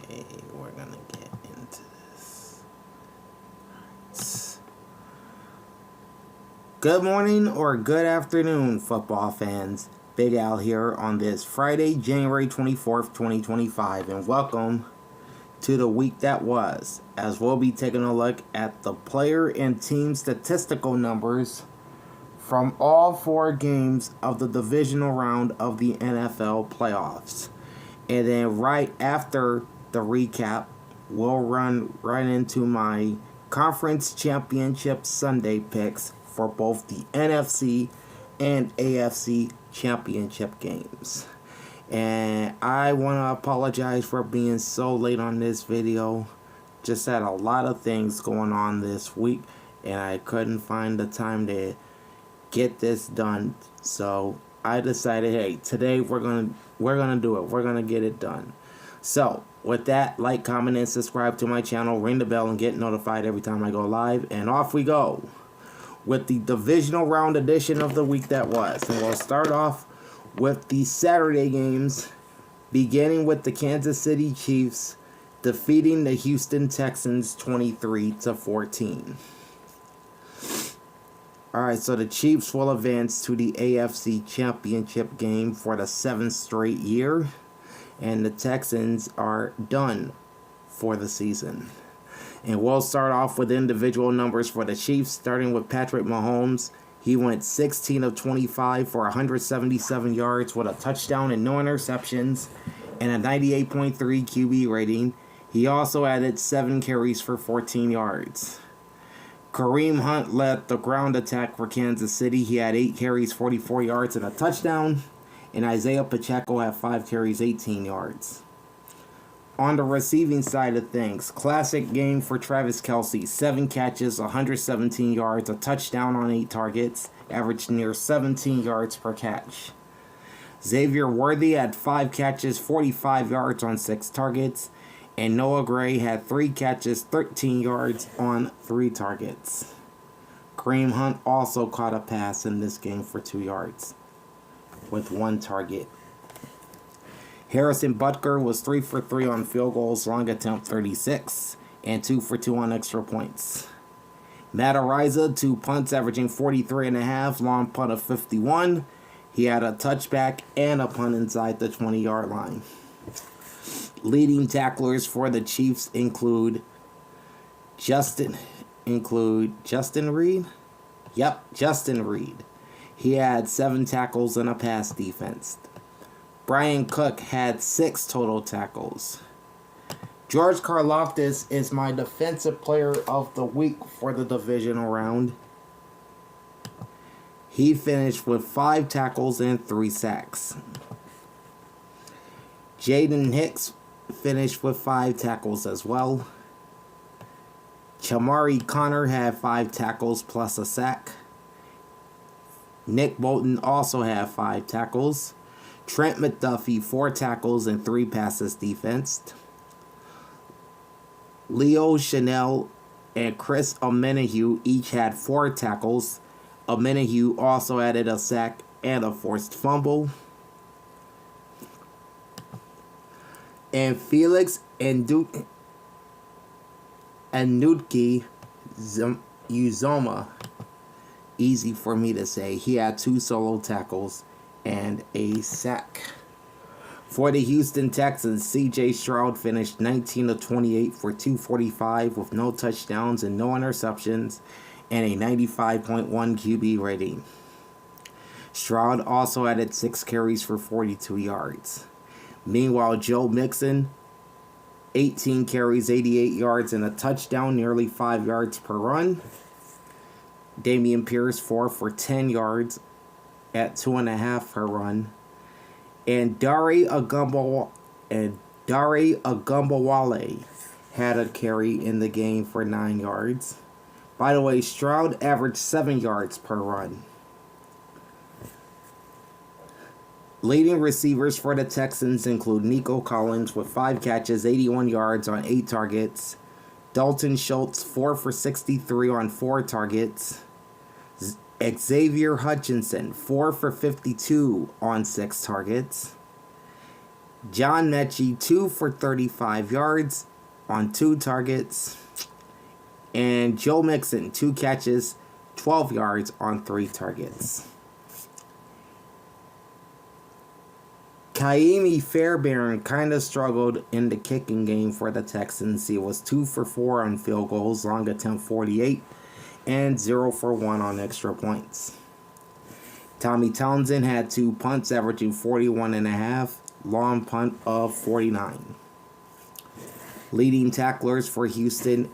Okay, we're gonna get into this. Good morning or good afternoon, football fans. Big Al here on this Friday, January 24th, 2025, and welcome to the week that was, as we'll be taking a look at the player and team statistical numbers from all 4 games of the divisional round of the NFL playoffs. And then right after the recap, we'll run right into my Confetence Championship Sunday picks for both the NFC and AFC championship games. And I want to apologize for being so late on this video. Just had a lot of things going on this week, and I couldn't find the time to get this done. So I decided, hey, today we're gonna do it. We're gonna get it done. So with that, like, comment, and subscribe to my channel. Ring the bell and get notified every time I go live. And off we go with the divisional round edition of the week that was. And we'll start off with the Saturday games, beginning with the Kansas City Chiefs defeating the Houston Texans 23-14. Alright, so the Chiefs will advance to the AFC Championship game for the 7th straight year, and the Texans are done for the season. And we'll start off with individual numbers for the Chiefs, starting with Patrick Mahomes. He went 16 of 25 for 177 yards with a touchdown and no interceptions and a 98.3 QB rating. He also added 7 carries for 14 yards. Kareem Hunt led the ground attack for Kansas City. He had 8 carries, 44 yards, and a touchdown. And Isaiah Pacheco had 5 carries, 18 yards. On the receiving side of things, classic game for Travis Kelce. 7 catches, 117 yards, a touchdown on 8 targets, averaged near 17 yards per catch. Xavier Worthy had 5 catches, 45 yards on 6 targets. And Noah Gray had 3 catches, 13 yards on 3 targets. Kareem Hunt also caught a pass in this game for 2 yards with 1 target. Harrison Butker was 3 for 3 on field goals, long attempt 36, and 2 for 2 on extra points. Matt Araiza, 2 punts averaging 43.5, long punt of 51. He had a touchback and a punt inside the 20-yard line. Leading tacklers for the Chiefs include Justin Reed? Yep, Justin Reed. He had 7 tackles and a pass defense. Brian Cook had 6 total tackles. George Karlaftis is my defensive player of the week for the divisional round. He finished with 5 tackles and 3 sacks. Jaden Hicks finished with 5 tackles as well. Chamari Connor had 5 tackles plus a sack. Nick Bolton also had 5 tackles. Trent McDuffie, 4 tackles and 3 passes defensed. Leo Chanel and Chris Omenahue each had 4 tackles. Omenahue also added a sack and a forced fumble. And Felix Nutke Uzoma, easy for me to say, he had 2 solo tackles and a sack. For the Houston Texans, C.J. Stroud finished 19 of 28 for 245 with no touchdowns and no interceptions and a 95.1 QB rating. Stroud also added 6 carries for 42 yards. Meanwhile, Joe Mixon, 18 carries, 88 yards, and a touchdown, nearly 5 yards per run. Dameon Pierce, 4 for 10 yards at 2.5 per run. And Dare Agumbawale had a carry in the game for 9 yards. By the way, Stroud averaged 7 yards per run. Leading receivers for the Texans include Nico Collins with 5 catches, 81 yards on 8 targets. Dalton Schultz, 4 for 63 on 4 targets. Xavier Hutchinson, 4 for 52 on 6 targets. John Mechie, 2 for 35 yards on 2 targets. And Joe Mixon, 2 catches, 12 yards on 3 targets. Kaimi Fairbairn kind of struggled in the kicking game for the Texans. He was 2 for 4 on field goals, long attempt 48, and 0 for 1 on extra points. Tommy Townsend had 2 punts, averaging 41.5, long punt of 49. Leading tacklers for Houston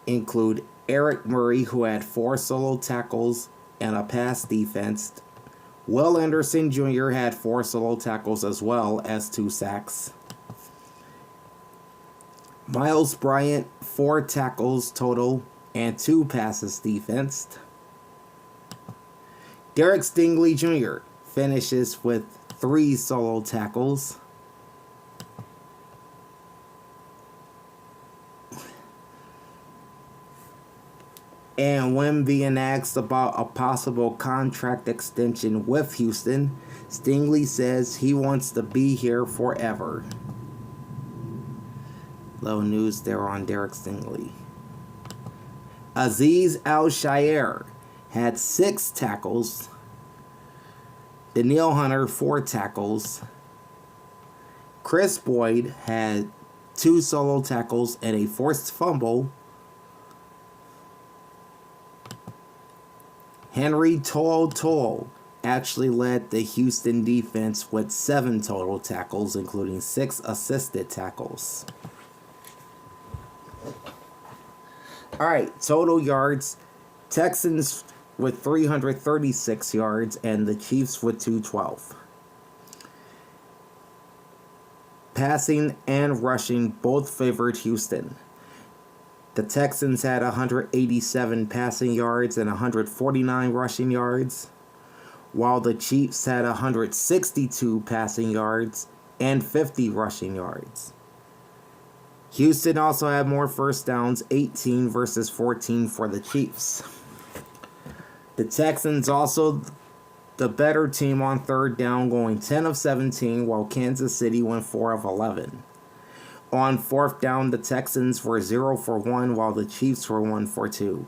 include Eric Murray, who had 4 solo tackles and a pass defense. Will Anderson Jr. had 4 solo tackles as well as 2 sacks. Miles Bryant, 4 tackles total and 2 passes defensed. Derek Stingley Jr. finishes with 3 solo tackles. And when being asked about a possible contract extension with Houston, Stingley says he wants to be here forever. Little news there on Derek Stingley. Azeez Al-Shaair had 6 tackles. Danielle Hunter, 4 tackles. Chris Boyd had 2 solo tackles and a forced fumble. Henry To'oTo'o actually led the Houston defense with 7 total tackles, including 6 assisted tackles. Alright, total yards. Texans with 336 yards and the Chiefs with 212. Passing and rushing both favored Houston. The Texans had 187 passing yards and 149 rushing yards, while the Chiefs had 162 passing yards and 50 rushing yards. Houston also had more first downs, 18 versus 14 for the Chiefs. The Texans also the better team on third down, going 10 of 17, while Kansas City went 4 of 11. On fourth down, the Texans were 0 for 1, while the Chiefs were 1 for 2.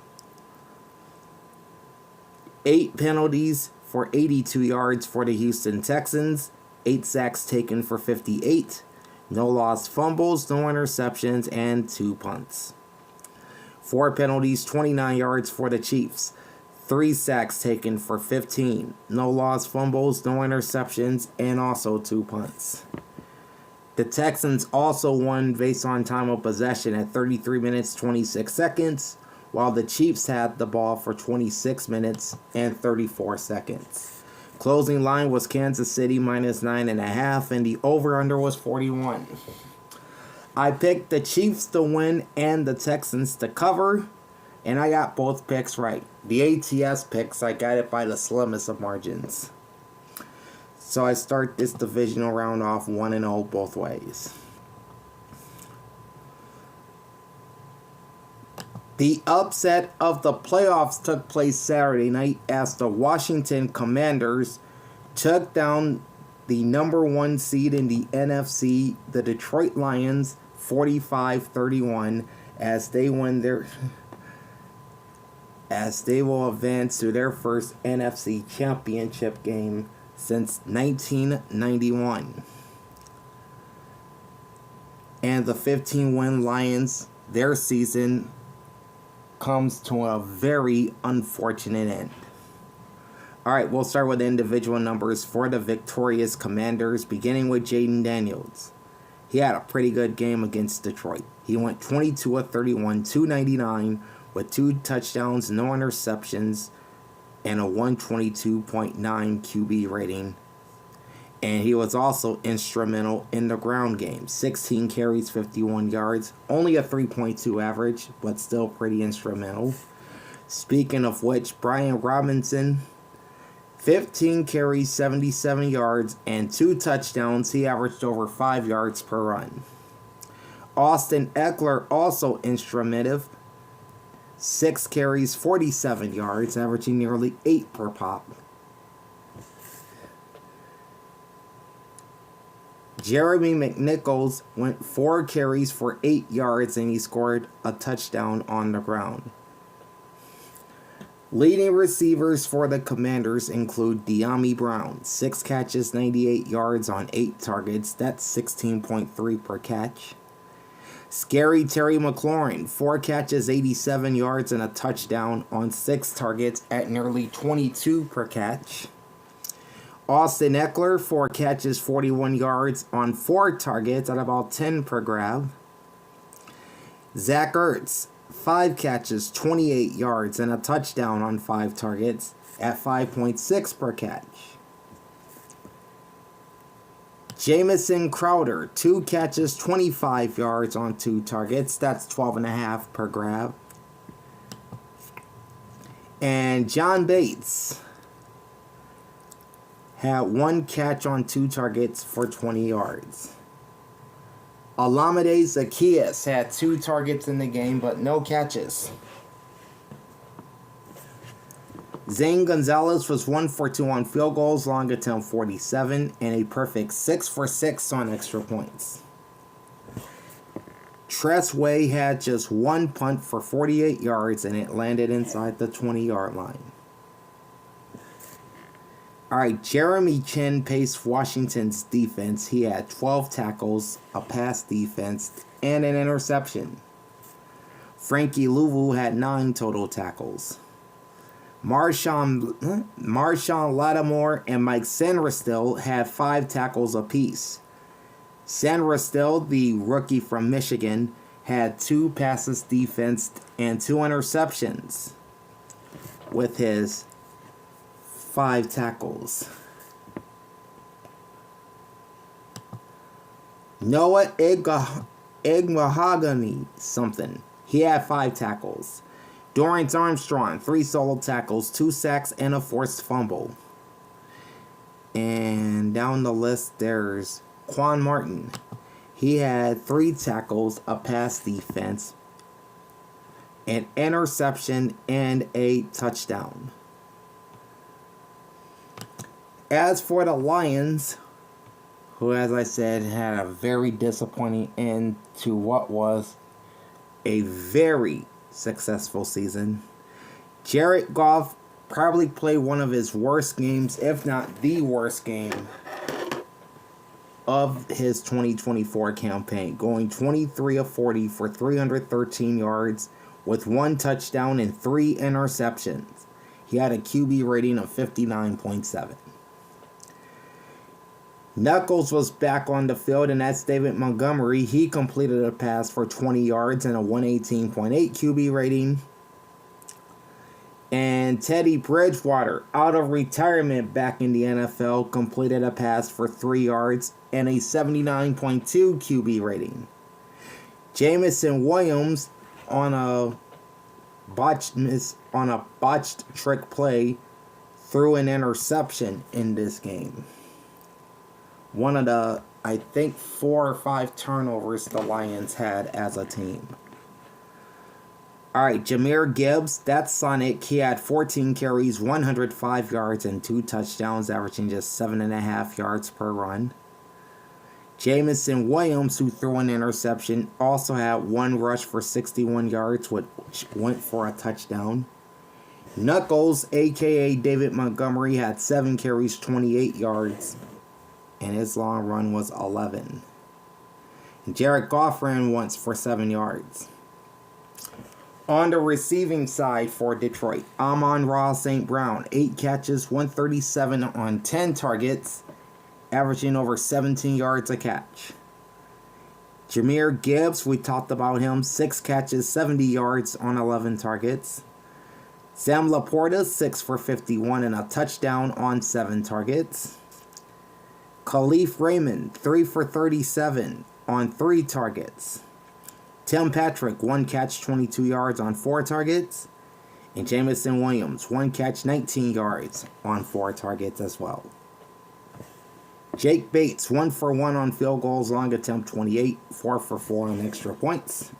8 penalties for 82 yards for the Houston Texans, 8 sacks taken for 58, no lost fumbles, no interceptions, and 2 punts. 4 penalties, 29 yards for the Chiefs, 3 sacks taken for 15, no lost fumbles, no interceptions, and also 2 punts. The Texans also won based on time of possession at 33 minutes 26 seconds, while the Chiefs had the ball for 26 minutes and 34 seconds. Closing line was Kansas City minus 9.5, and the over-under was 41. I picked the Chiefs to win and the Texans to cover, and I got both picks right. The ATS picks, I got it by the slimmest of margins. So I start this divisional round off 1-0 both ways. The upset of the playoffs took place Saturday night as the Washington Commanders took down the number 1 seed in the NFC, the Detroit Lions, 45-31, as they will advance to their first NFC Championship game since 1991. And the 15-win Lions, their season comes to a very unfortunate end. Alright, we'll start with individual numbers for the victorious Commanders, beginning with Jaden Daniels. He had a pretty good game against Detroit. He went 22 of 31, 299, with 2 touchdowns, no interceptions, and a 122.9 QB rating. And he was also instrumental in the ground game. 16 carries, 51 yards. Only a 3.2 average, but still pretty instrumental. Speaking of which, Brian Robinson, 15 carries, 77 yards, and 2 touchdowns. He averaged over 5 yards per run. Austin Eckler, also instrumental. 6 carries, 47 yards, averaging nearly 8 per pop. Jeremy McNichols went 4 carries for 8 yards and he scored a touchdown on the ground. Leading receivers for the Commanders include De'Ami Brown, 6 catches, 98 yards on 8 targets. That's 16.3 per catch. Scary Terry McLaurin, 4 catches, 87 yards and a touchdown on 6 targets at nearly 22 per catch. Austin Eckler, 4 catches, 41 yards on 4 targets at about 10 per grab. Zach Ertz, 5 catches, 28 yards, and a touchdown on 5 targets at 5.6 per catch. Jamison Crowder, 2 catches, 25 yards on 2 targets. That's 12.5 per grab. And John Bates had 1 catch on 2 targets for 20 yards. Olamide Zaccheaus had 2 targets in the game, but no catches. Zane Gonzalez was 1 for 2 on field goals, long attempt 47, and a perfect 6 for 6 on extra points. Tress Way had just 1 punt for 48 yards, and it landed inside the 20-yard line. Alright, Jeremy Chin paced Washington's defense. He had 12 tackles, a pass defense, and an interception. Frankie Louvu had 9 total tackles. Marshawn Lattimore and Mike Sanderstill had 5 tackles apiece. Sanderstill, the rookie from Michigan, had 2 passes defensed and 2 interceptions with his 5 tackles. Noah Igmahogany something. He had 5 tackles. Dorrance Armstrong, 3 solo tackles, 2 sacks, and a forced fumble. And down the list, there's Quan Martin. He had 3 tackles, a pass defense, an interception, and a touchdown. As for the Lions, who, as I said, had a very disappointing end to what was a very successful season, Jared Goff probably played one of his worst games, if not the worst game, of his 2024 campaign, going 23 of 40 for 313 yards with 1 touchdown and 3 interceptions. He had a QB rating of 59.7. Knuckles was back on the field, and that's David Montgomery. He completed a pass for 20 yards and a 118.8 QB rating. And Teddy Bridgewater, out of retirement back in the NFL, completed a pass for 3 yards and a 79.2 QB rating. Jameson Williams, on a botched trick play, threw an interception in this game. One of the, I think, 4 or 5 turnovers the Lions had as a team. Alright, Jahmyr Gibbs, that's Sonic. He had 14 carries, 105 yards, and 2 touchdowns, averaging just 7.5 yards per run. Jameson Williams, who threw an interception, also had 1 rush for 61 yards, which went for a touchdown. Knuckles, a.k.a. David Montgomery, had 7 carries, 28 yards, and his long run was 11. And Jared Goff ran once for 7 yards. On the receiving side for Detroit, Amon-Ra St. Brown, 8 catches, 137 on 10 targets, averaging over 17 yards a catch. Jahmyr Gibbs, we talked about him, 6 catches, 70 yards on 11 targets. Sam Laporta, 6 for 51 and a touchdown on 7 targets. Khalif Raymond, 3 for 37 on 3 targets. Tim Patrick, 1 catch, 22 yards on 4 targets. And Jameson Williams, 1 catch, 19 yards on 4 targets as well. Jake Bates, 1 for 1 on field goals, long attempt 28, 4 for 4 on extra points.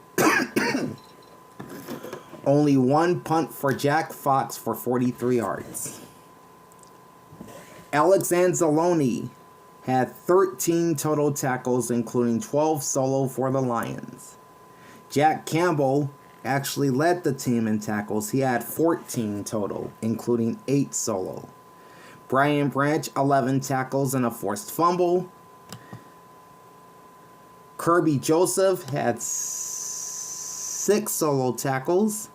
Only 1 punt for Jack Fox for 43 yards. Alex Anzalone, had 13 total tackles, including 12 solo for the Lions. Jack Campbell actually led the team in tackles. He had 14 total, including 8 solo. Brian Branch, 11 tackles and a forced fumble. Kirby Joseph had 6 solo tackles.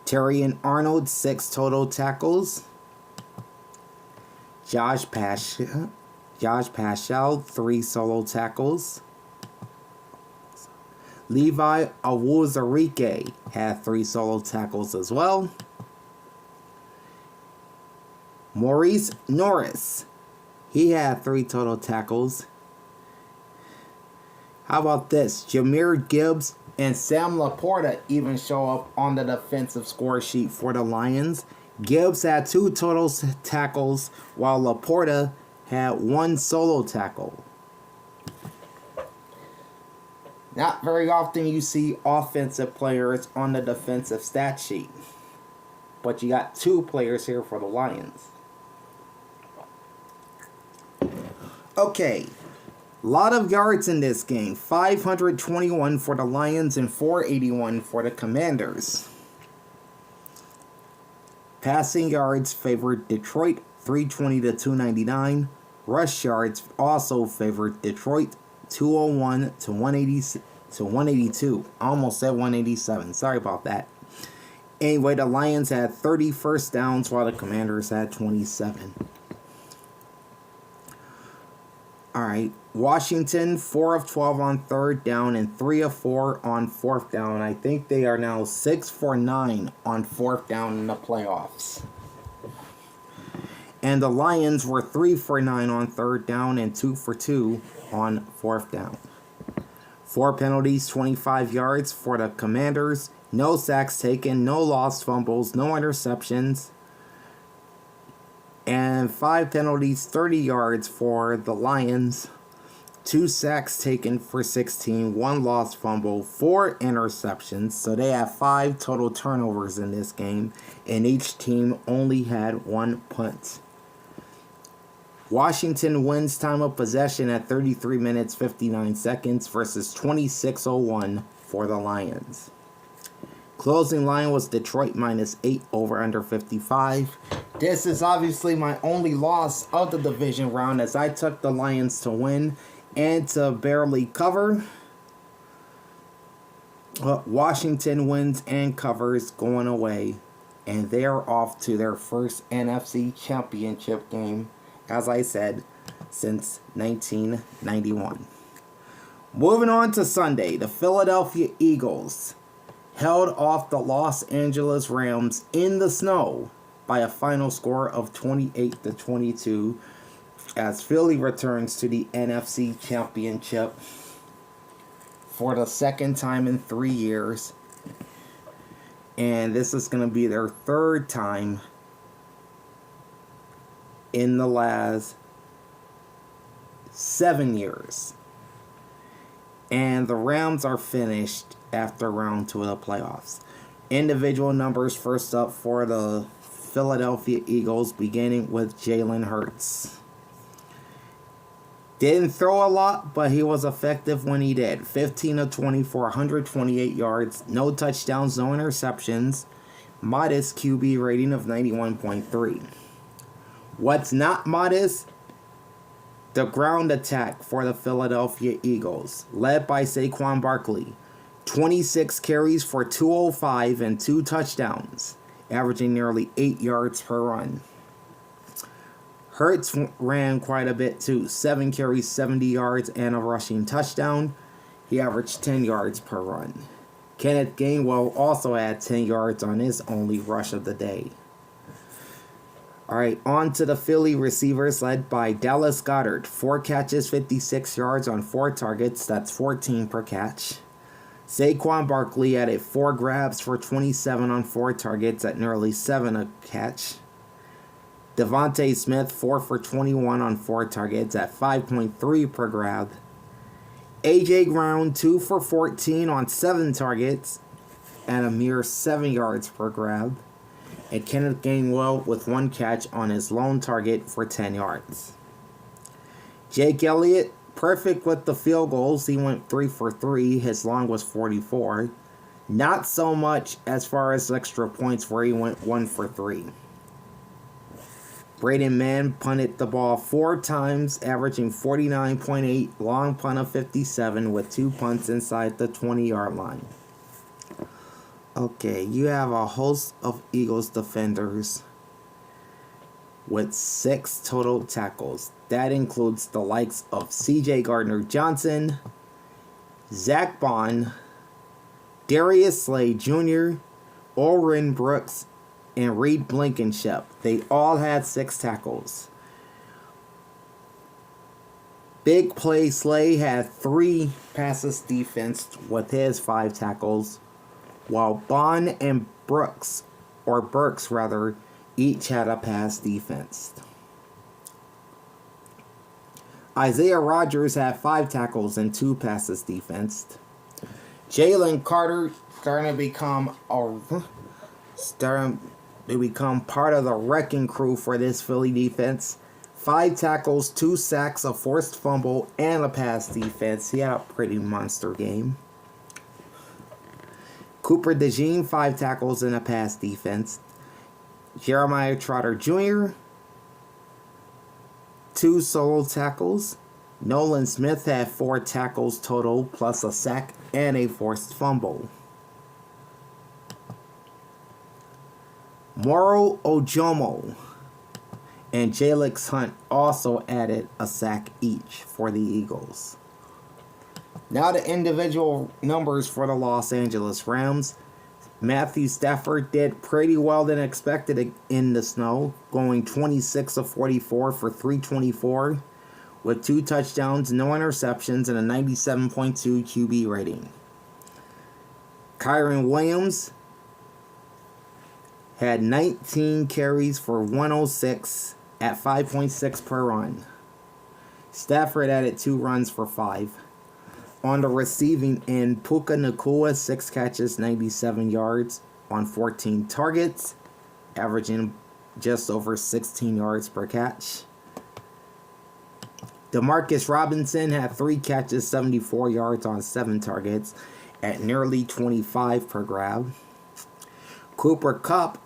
Terrian Arnold, 6 total tackles. Josh Paschal, 3 solo tackles. Levi Awuzarike had 3 solo tackles as well. Maurice Norris, he had 3 total tackles. How about this? Jahmyr Gibbs and Sam Laporta even show up on the defensive score sheet for the Lions. Gibbs had 2 total tackles, while Laporta had 1 solo tackle. Not very often you see offensive players on the defensive stat sheet. But you got 2 players here for the Lions. Okay. A lot of yards in this game. 521 for the Lions and 481 for the Commanders. Passing yards favored Detroit, 320 to 299. Rush yards also favored Detroit, 201 to 182. I almost said 187. Sorry about that. Anyway, the Lions had 30 first downs while the Commanders had 27. Alright, Washington, 4 of 12 on 3rd down and 3 of 4 on 4th down. I think they are now 6 for 9 on 4th down in the playoffs. And the Lions were 3 for 9 on 3rd down and 2 for 2 on 4th down. 4 penalties, 25 yards for the Commanders. No sacks taken, no lost fumbles, no interceptions. And 5 penalties, 30 yards for the Lions. 2 sacks taken for 16, 1 lost fumble, 4 interceptions. So they have 5 total turnovers in this game, and each team only had 1 punt. Washington wins time of possession at 33 minutes 59 seconds versus 26:01 for the Lions. Closing line was Detroit -8 over under 55. This is obviously my only loss of the division round, as I took the Lions to win and to barely cover. Washington wins and covers going away, and they're off to their first NFC Championship game, as I said, since 1991. Moving on to Sunday, the Philadelphia Eagles held off the Los Angeles Rams in the snow by a final score of 28-22 as Philly returns to the NFC Championship for the second time in 3 years. And this is going to be their 3rd time in the last 7 years. And the Rams are finished after round 2 of the playoffs. Individual numbers first up for the Philadelphia Eagles, beginning with Jalen Hurts. Didn't throw a lot, but he was effective when he did. 15 of 20 for 128 yards, no touchdowns, no interceptions, modest QB rating of 91.3. What's not modest? The ground attack for the Philadelphia Eagles, led by Saquon Barkley. 26 carries for 205 and 2 touchdowns, averaging nearly 8 yards per run. Hurts ran quite a bit too. 7 carries, 70 yards, and a rushing touchdown. He averaged 10 yards per run. Kenneth Gainwell also had 10 yards on his only rush of the day. Alright, on to the Philly receivers led by Dallas Goedert. 4 catches, 56 yards on 4 targets. That's 14 per catch. Saquon Barkley added 4 grabs for 27 on 4 targets at nearly 7 a catch. Devontae Smith, 4 for 21 on 4 targets at 5.3 per grab. A.J. Brown, 2 for 14 on 7 targets at a mere 7 yards per grab. And Kenneth Gainwell with 1 catch on his lone target for 10 yards. Jake Elliott, perfect with the field goals. He went 3 for 3. His long was 44. Not so much as far as extra points where he went 1 for 3. Braden Mann punted the ball 4 times, averaging 49.8, long punt of 57 with 2 punts inside the 20-yard line. Okay, you have a host of Eagles defenders with 6 total tackles. That includes the likes of C.J. Gardner-Johnson, Zach Bond, Darius Slay Jr., Oren Brooks, and Reed Blankenship. They all had 6 tackles. Big Play Slay had 3 passes defensed with his 5 tackles, while Bond and Burks each had a pass defense. Isaiah Rodgers had 5 tackles and 2 passes defensed. Jalen Carter starting to become part of the wrecking crew for this Philly defense. 5 tackles, 2 sacks, a forced fumble, and a pass defense. He had a pretty monster game. Cooper DeJean, 5 tackles and a pass defense. Jeremiah Trotter Jr., 2 solo tackles. Nolan Smith had 4 tackles total, plus a sack and a forced fumble. Moro Ojomo and Jalix Hunt also added a sack each for the Eagles. Now the individual numbers for the Los Angeles Rams. Matthew Stafford did pretty well than expected in the snow, going 26 of 44 for 324 with 2 touchdowns, no interceptions, and a 97.2 QB rating. Kyron Williams had 19 carries for 106 at 5.6 per run. Stafford added 2 runs for 5. On the receiving end, Puka Nacua, 6 catches, 97 yards on 14 targets, averaging just over 16 yards per catch. Demarcus Robinson had 3 catches, 74 yards on 7 targets at nearly 25 per grab. Cooper Kupp,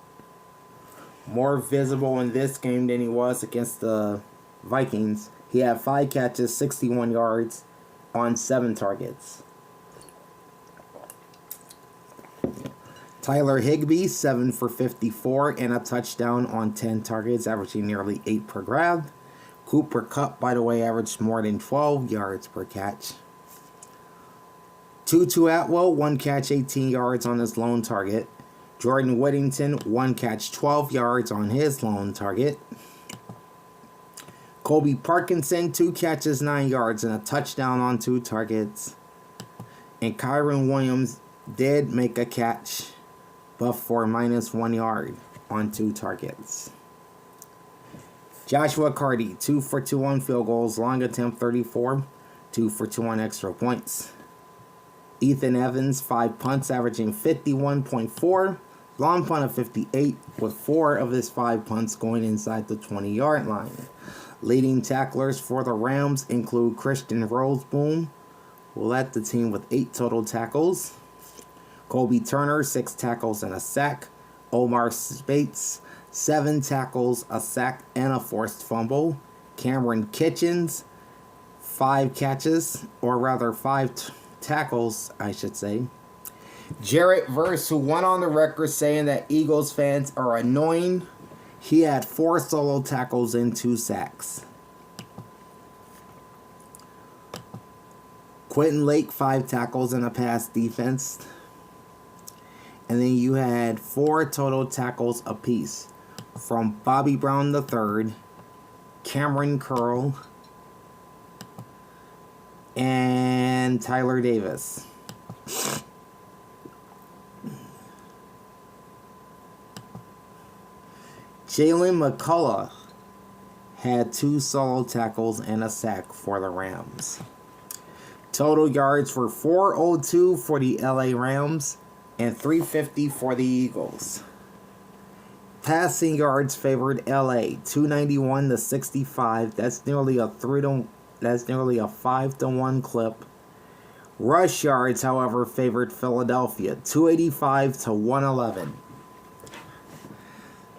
more visible in this game than he was against the Vikings. He had 5 catches, 61 yards on 7 targets. Tyler Higbee, 7 for 54 and a touchdown on 10 targets, averaging nearly 8 per grab. Cooper Kupp, by the way, averaged more than 12 yards per catch. Tutu Atwell, 1 catch, 18 yards on his lone target. Jordan Whittington, 1 catch, 12 yards on his lone target. Colby Parkinson, 2 catches, 9 yards, and a touchdown on 2 targets. And Kyron Williams did make a catch, but for -1 yard on 2 targets. Joshua Carty, 2 for 2 on field goals, long attempt 34, 2 for 2 on extra points. Ethan Evans, 5 punts, averaging 51.4, long punt of 58, with 4 of his 5 punts going inside the 20-yard line. Leading tacklers for the Rams include Christian Roseboom, who led the team with 8 total tackles. Colby Turner, 6 tackles and a sack. Omar Spates, 7 tackles, a sack, and a forced fumble. Cameron Kitchens, 5 catches, or rather 5 tackles, I should say. Jarrett Verse, who went on the record saying that Eagles fans are annoying, he had 4 solo tackles and 2 sacks. Quentin Lake, 5 tackles and a pass defense. And then you had 4 total tackles apiece from Bobby Brown III, Cameron Curl, and Tyler Davis. Jalen McCullough had 2 solo tackles and a sack for the Rams. Total yards were 402 for the LA Rams and 350 for the Eagles. Passing yards favored LA, 291 to 65. That's nearly a 3-to-1 That's nearly a 5-1 clip. Rush yards, however, favored Philadelphia, 285 to 111.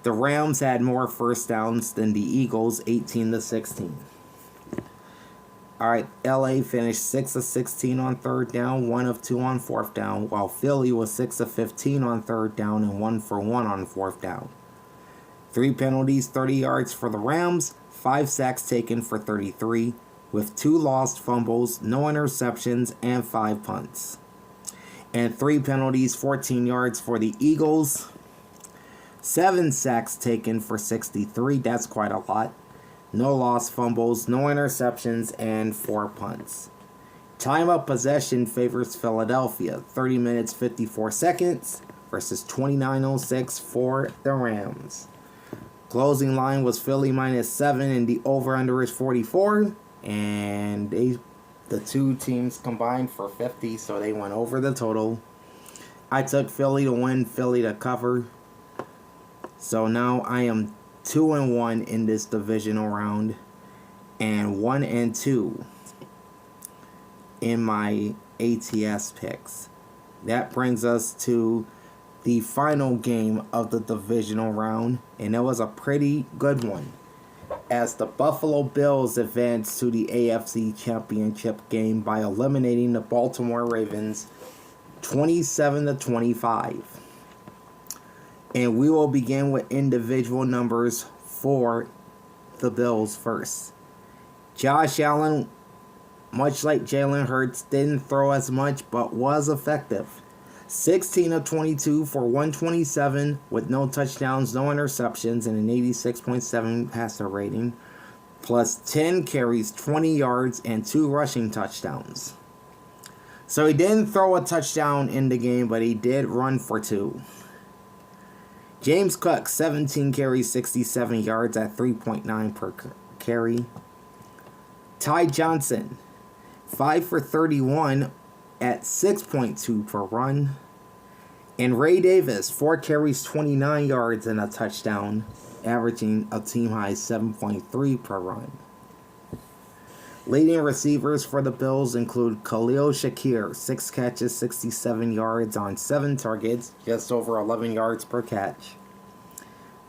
The Rams had more first downs than the Eagles, 18 to 16. All right, LA finished 6 of 16 on third down, 1 of 2 on fourth down, while Philly was 6 of 15 on third down and 1 for 1 on fourth down. 3 penalties, 30 yards for the Rams, 5 sacks taken for 33, with 2 lost fumbles, no interceptions, and 5 punts. And 3 penalties, 14 yards for the Eagles, 7 sacks taken for 63, that's quite a lot. No lost fumbles, no interceptions, and 4 punts. Time of possession favors Philadelphia, 30 minutes 54 seconds versus 29:06 for the Rams. Closing line was Philly -7 and the over-under is 44. And the two teams combined for 50, so they went over the total. I took Philly to win, Philly to cover. So now I am 2-1 in this divisional round and 1-2 in my ATS picks. That brings us to the final game of the divisional round, and it was a pretty good one, as the Buffalo Bills advanced to the AFC Championship game by eliminating the Baltimore Ravens 27 to 25. And we will begin with individual numbers for the Bills first. Josh Allen, much like Jalen Hurts, didn't throw as much but was effective. 16 of 22 for 127 with no touchdowns, no interceptions, and an 86.7 passer rating. Plus 10 carries, 20 yards, and 2 rushing touchdowns. So he didn't throw a touchdown in the game, but he did run for 2. James Cook, 17 carries, 67 yards at 3.9 per carry. Ty Johnson, 5 for 31 at 6.2 per run. And Ray Davis, 4 carries, 29 yards, and a touchdown, averaging a team-high 7.3 per run. Leading receivers for the Bills include Khalil Shakir, 6 catches, 67 yards on 7 targets, just over 11 yards per catch.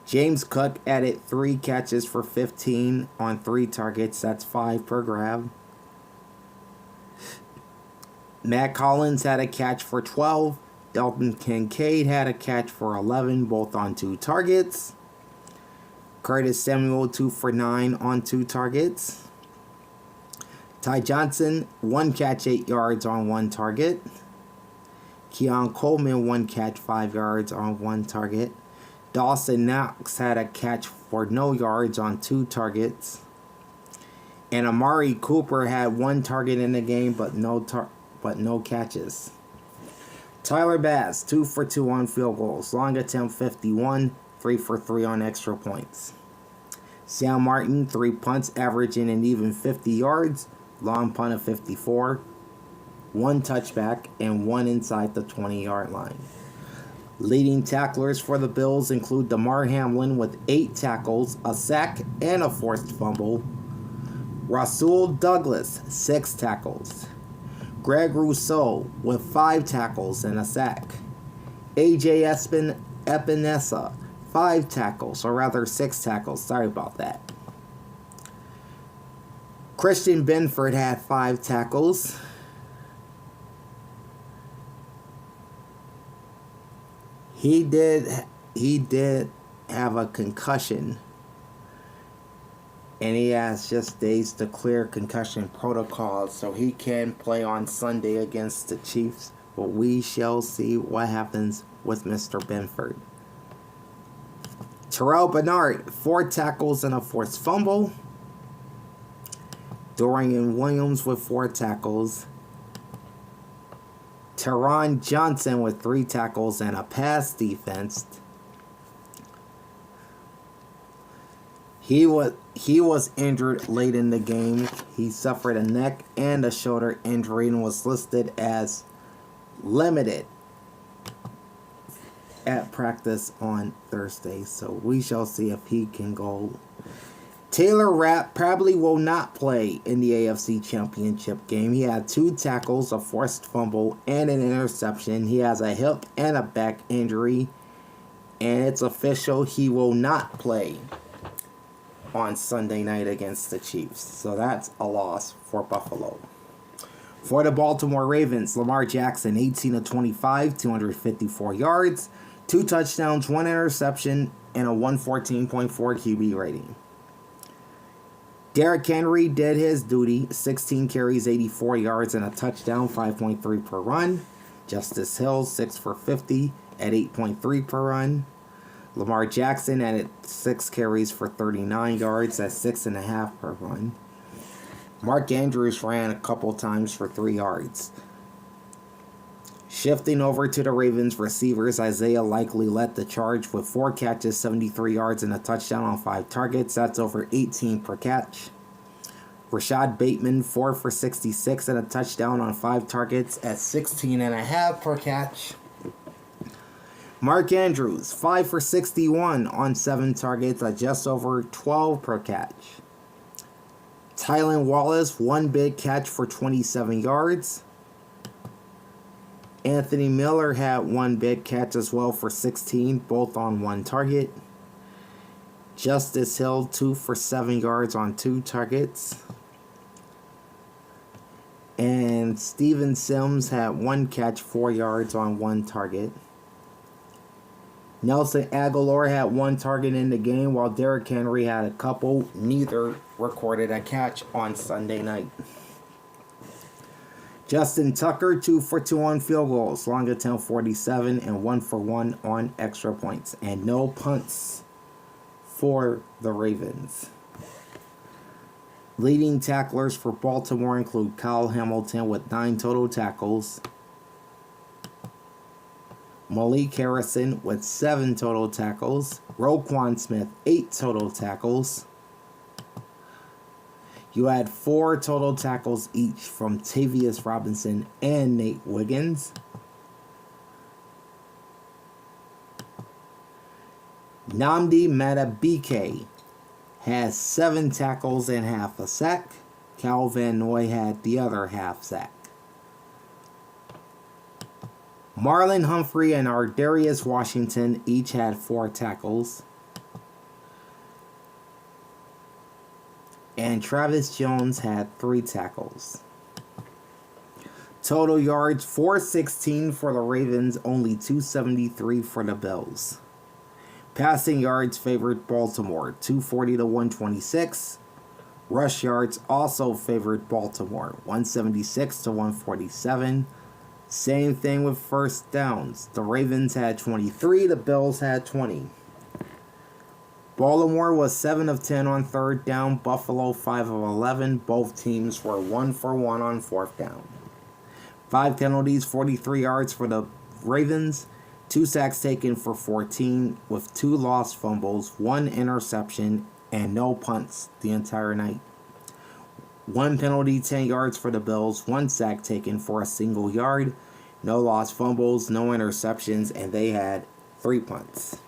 James Cook added 3 catches for 15 on 3 targets, that's 5 per grab. Matt Collins had a catch for 12. Dalton Kincaid had a catch for 11, both on 2 targets. Curtis Samuel, 2 for 9 on 2 targets. Ty Johnson, 1 catch, 8 yards on 1 target. Keon Coleman, 1 catch, 5 yards on 1 target. Dawson Knox had a catch for no yards on 2 targets. And Amari Cooper had 1 target in the game, but no catches. Tyler Bass, 2 for 2 on field goals. Long attempt 51, 3 for 3 on extra points. Sam Martin, 3 punts, averaging an even 50 yards. Long punt of 54, 1 touchback, and 1 inside the 20-yard line. Leading tacklers for the Bills include Damar Hamlin with 8 tackles, a sack, and a forced fumble. Rasul Douglas, 6 tackles. Greg Rousseau with 5 tackles and a sack. AJ Epinesa, 5 tackles, or rather 6 tackles. Sorry about that. Christian Benford had 5 tackles. He did have a concussion, and he has just days to clear concussion protocol, so he can play on Sunday against the Chiefs. But we shall see what happens with Mr. Benford. Terrell Bernard, 4 tackles and a forced fumble. Dorian Williams with 4 tackles. Teron Johnson with 3 tackles and a pass defense. He was injured late in the game. He suffered a neck and a shoulder injury and was listed as limited at practice on Thursday. So we shall see if he can go. Taylor Rapp probably will not play in the AFC Championship game. He had 2 tackles, a forced fumble, and an interception. He has a hip and a back injury, and it's official. He will not play on Sunday night against the Chiefs. So that's a loss for Buffalo. For the Baltimore Ravens, Lamar Jackson, 18 of 25, 254 yards, 2 touchdowns, 1 interception, and a 114.4 QB rating. Derrick Henry did his duty, 16 carries, 84 yards, and a touchdown, 5.3 per run. Justice Hill, 6 for 50 at 8.3 per run. Lamar Jackson added 6 carries for 39 yards at 6.5 per run. Mark Andrews ran a couple times for 3 yards. Shifting over to the Ravens receivers, Isaiah Likely led the charge with 4 catches, 73 yards, and a touchdown on 5 targets. That's over 18 per catch. Rashad Bateman, 4 for 66 and a touchdown on 5 targets at 16.5 per catch. Mark Andrews, 5 for 61 on 7 targets at just over 12 per catch. Tylan Wallace, 1 big catch for 27 yards. Anthony Miller had 1 big catch as well for 16, both on 1 target. Justice Hill, 2 for 7 yards on 2 targets. And Steven Sims had 1 catch, 4 yards on 1 target. Nelson Aguilar had 1 target in the game, while Derrick Henry had a couple. Neither recorded a catch on Sunday night. Justin Tucker, 2 for 2 on field goals, long at 10:47, and 1 for 1 on extra points. And no punts for the Ravens. Leading tacklers for Baltimore include Kyle Hamilton with 9 total tackles. Malik Harrison with 7 total tackles. Roquan Smith, 8 total tackles. You had 4 total tackles each from Tavius Robinson and Nate Wiggins. Nnamdi Madubuike has 7 tackles and half a sack. Cal Van Noy had the other half sack. Marlon Humphrey and Ardarius Washington each had 4 tackles. And Travis Jones had 3 tackles. Total yards, 416 for the Ravens, only 273 for the Bills. Passing yards favored Baltimore, 240 to 126. Rush yards also favored Baltimore, 176 to 147. Same thing with first downs. The Ravens had 23, the Bills had 20. Baltimore was 7 of 10 on 3rd down, Buffalo 5 of 11. Both teams were 1 for 1 on 4th down. 5 penalties, 43 yards for the Ravens. 2 sacks taken for 14 with 2 lost fumbles, 1 interception, and no punts the entire night. 1 penalty, 10 yards for the Bills, 1 sack taken for a single yard, no lost fumbles, no interceptions, and they had 3 punts.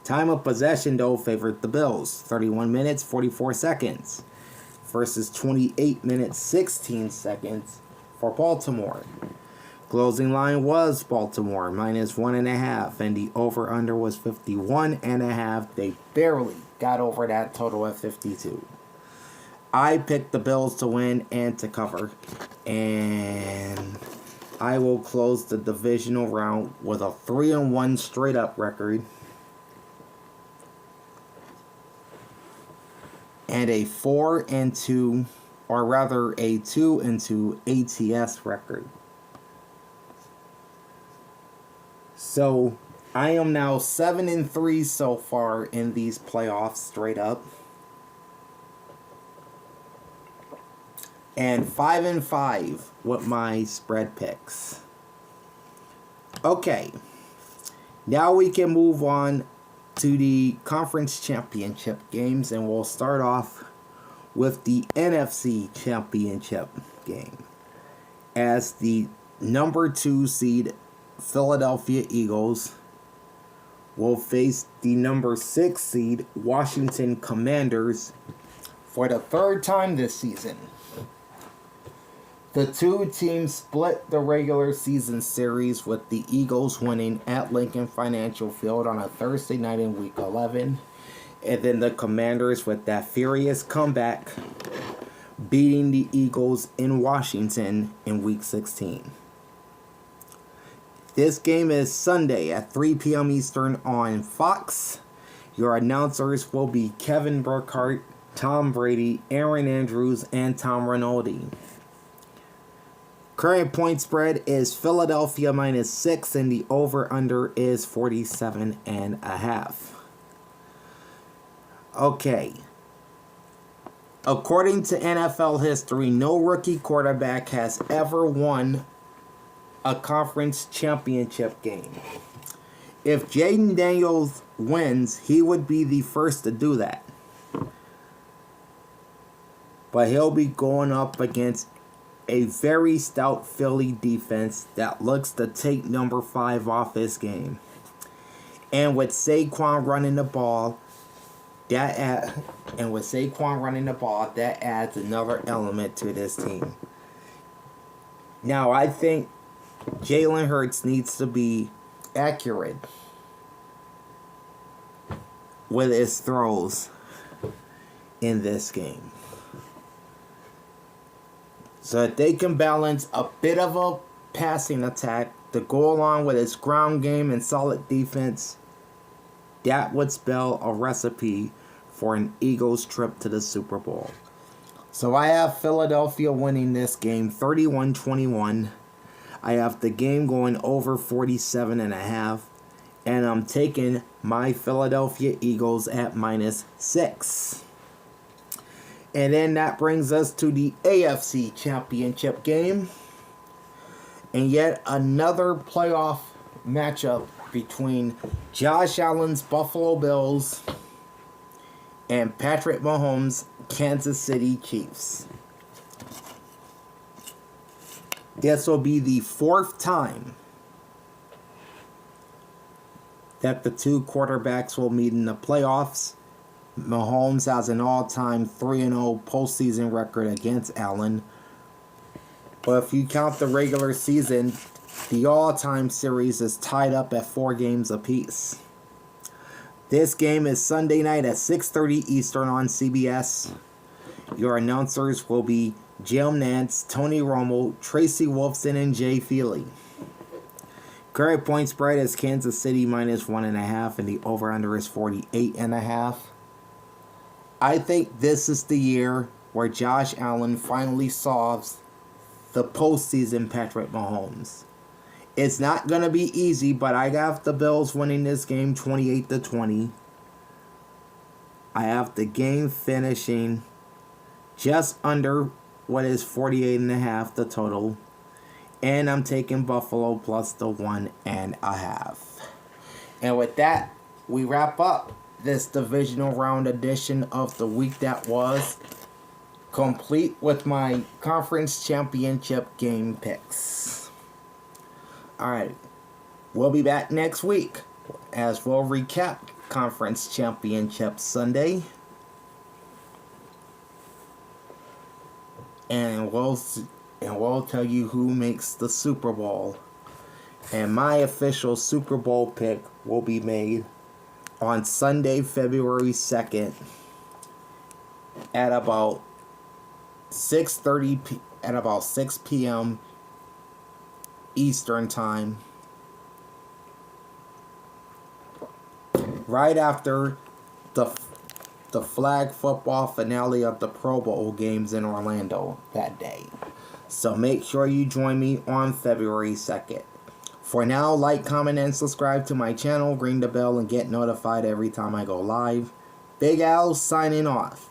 Time of possession, though, favored the Bills, 31 minutes, 44 seconds, versus 28 minutes, 16 seconds for Baltimore. Closing line was Baltimore, minus 1.5, and the over-under was 51.5. They barely got over that total at 52. I picked the Bills to win and to cover, and I will close the divisional round with a 3-1 straight-up record and a 4-2, or rather a 2-2 ATS record. So I am now 7-3 so far in these playoffs straight up, and 5-5 with my spread picks. Okay, now we can move on to the conference championship games, and we'll start off with the NFC championship game, as the number 2 seed Philadelphia Eagles will face the number 6 seed Washington Commanders For the third time this season, the two teams split the regular season series, with the Eagles winning at Lincoln Financial Field on a Thursday night in Week 11, and then the Commanders, with that furious comeback, beating the Eagles in Washington in Week 16. This game is Sunday at 3 p.m. Eastern on Fox. Your announcers will be Kevin Burkhardt, Tom Brady, Aaron Andrews, and Tom Rinaldi. Current point spread is Philadelphia -6, and the over-under is 47.5. Okay. According to NFL history, no rookie quarterback has ever won a conference championship game. If Jaden Daniels wins, he would be the first to do that. But he'll be going up against a very stout Philly defense that looks to take number 5 off his game. And with Saquon running the ball, that adds another element to this team. Now, I think Jalen Hurts needs to be accurate with his throws in this game, so that they can balance a bit of a passing attack to go along with his ground game and solid defense. That would spell a recipe for an Eagles trip to the Super Bowl. So I have Philadelphia winning this game 31-21. I have the game going over 47.5. And I'm taking my Philadelphia Eagles at -6. And then that brings us to the AFC Championship game. And yet another playoff matchup between Josh Allen's Buffalo Bills and Patrick Mahomes' Kansas City Chiefs. This will be the 4th time that the two quarterbacks will meet in the playoffs. Mahomes has an all-time 3-0 postseason record against Allen. But if you count the regular season, the all-time series is tied up at 4 games apiece. This game is Sunday night at 6:30 Eastern on CBS. Your announcers will be Jim Nantz, Tony Romo, Tracy Wolfson, and Jay Feely. Current point spread is Kansas City -1.5, and the over-under is 48.5. I think this is the year where Josh Allen finally solves the postseason Patrick Mahomes. It's not going to be easy, but I have the Bills winning this game 28-20. I have the game finishing just under what is 48.5, the total. And I'm taking Buffalo plus the 1.5. And with that, we wrap up this divisional round edition of the week that was, complete with my conference championship game picks. Alright, we'll be back next week as we'll recap Conference Championship Sunday. And we'll tell you who makes the Super Bowl. And my official Super Bowl pick will be made on Sunday, February 2nd at about 6 p.m. Eastern Time, right after the flag football finale of the Pro Bowl games in Orlando that day. So make sure you join me on February 2nd. For now, like, comment, and subscribe to my channel, ring the bell, and get notified every time I go live. Big Al signing off.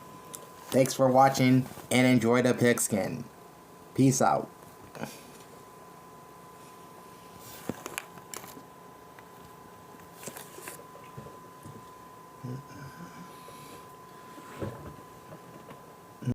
Thanks for watching, and enjoy the pigskin. Peace out.